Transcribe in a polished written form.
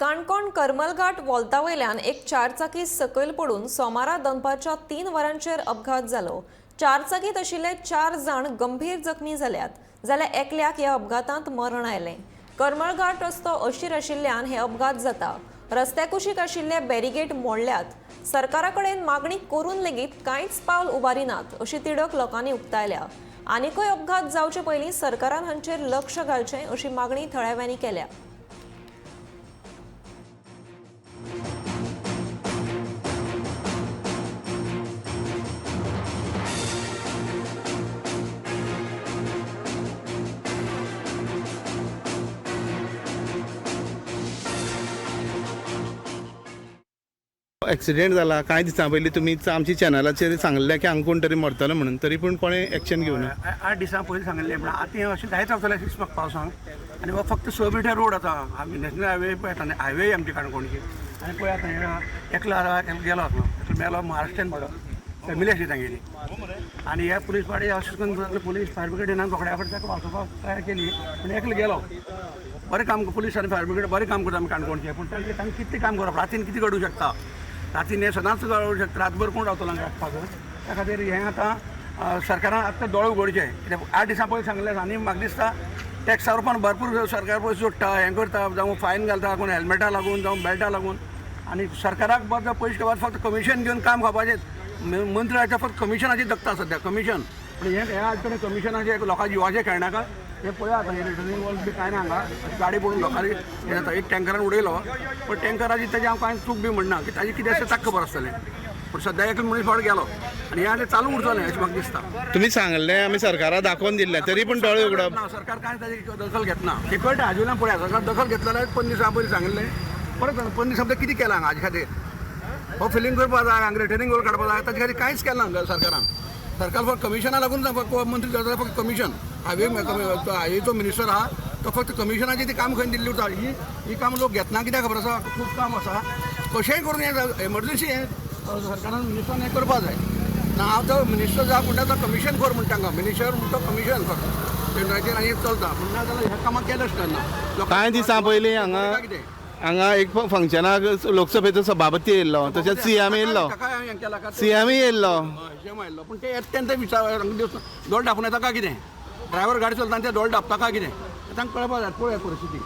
काणकोण करमलघाट वॉल्तावयल्यान एक चारचाकी सकयल पडून सोमारा दनपारच्या 3 वरांचेर अपघात जालो। चारचाकीत आशिल्ले 4 जाण गंभीर जखमी जाल्यात जाल्यार एकल्याक ह्या अपघातांत मरण आयलें। करमलघाट रस्तो अशीर आशिल्ल्यान हे अपघात जाता। रस्त्या कुशीक आशिल्ले बॅरिगेड मोडल्यात। सरकारा कडेन मागणी करून लेगीत कांयच पावल उबारिनात अशी तिडक लोकांनी उक्तायल्या। आनीकूय अपघात जावचे पयलीं सरकारान हांचेर लक्ष घालचें अशी मागणी थळाव्यांनी केल्या। ॲक्सिडेंट जाला कांय दिसां पयलीं तुमी आमच्या चॅनलाचेर सांगलें की हांगा कोण तरी मरतलो म्हणून, तरी पूण कोणें एक्शन घेवना। 8 दिसां पयलीं सांगलें पण आतां अशें जायत रावतलें 6 म्हाका पावसांक। आनी हो फक्त 6 मिटर रोड आसा, आमी नॅशनल हायवे पळय येता हायवे आमची काणकोणची। आनी पळय आतां एकलो गेलो एकलो मेलो महाराष्ट्रान फॅमिली आसली तांगेली। आनी ह्या पुलीस पाडी अशें करून पुलीस फायर ब्रिगेडीन रोखड्या फाटी ताका वाचोवपाक ट्राय केली पूण एकलो गेलो। बरें काम पुलीस आनी फायर ब्रिगेड बरें काम करता आमी काणकोणचें, पूण तांकां कितें काम करप, रातीन कितें घडूंक शकता, रातीन हें सदांच घडूंक शकता, रातभर कोण रावतलो हांगा राखपाक। त्या खातीर हें आतां सरकारान आतां दोळे उगडचे। कित्याक 8 दिसां पयलीं सांगलें आनी म्हाका दिसता टॅक्सा रुपान भरपूर सरकार पयशे जोडटा, हें करता, जावं फायन घालता कोण हेल्मेटा लागून जावं बेल्टा लागून। आनी सरकाराक बद्दल पयशे घेवपाक फक्त कमिशन घेवन काम खावपाचें। मंत्री आसा फक्त कमिशनाची दखता सध्या कमिशन। पूण ह्या कडेन कमिशनाचे लोकांच्या जिवाचें खेळनाका। हे पळया आतां हे रिटर्निंग वॉल बी कांय ना हांगा, गाडी पडून लोकांनी हें जाता। एक टँकरान उडयलो पण टँकराची ताजी हांव कांय चूक बी म्हणना की ताजें कितें आसा ताका खबर आसतलें। पूण सद्या एक मनीस फावट गेलो आनी हें आतां चालू उरतलें अशें म्हाका दिसता। तुमी सांगलें आमी सरकाराक दाखोवन दिल्लें तरी पूण दोळे उगडप ना, सरकार कांय ताजी दखल घेतना। हे कळटा हाजेल्यान पळया सरकार दखल घेतलें जाल्यार 15 दिसां पयलीं सांगलें परत 15 दिसां भितर कितें केलां हाजे खातीर हो फिलिंग करपा जाय, हांगा रिटर्निंग वॉल काडपा जाय, ताजे खातीर कांयच केलां ना सरकारान। सरकार फक्त कमिशना लागून फक्त मंत्री जाता फक्त कमिशन। हायवेचो मिनिस्टर आहा तो फक्त कमिशनाची ती काम खंय दिल्ली उरता। ही काम लोक घेतना कित्याक खबर आसा, खूब काम आसा, कशेंय करून हें एमर्जन्सी हें सरकारान मिनिस्टरान हें करपा जाय ना। हांव तो मिनिस्टर जावं म्हणटा तो कमिशन कर म्हणटा हांगा, मिनिस्टर म्हणटा कमिशन फक्त टेंडराचेर आनी चलता। पूण ना जाल्यार हें कामां केलें आसतना कांय दिसां पयलीं हांगा एक फंक्शनाक लोकसभेचो सभापती येयल्लो, तशेंच सीएम येयल्लो, सीएमय येयल्लो पूण ते अत्यंत विचार दोळ धापून येता काय कितें, ड्रायव्हर गाडी चलता ते दोळ धापता काय कितें तांकां कळपा जाय। पळय परिस्थिती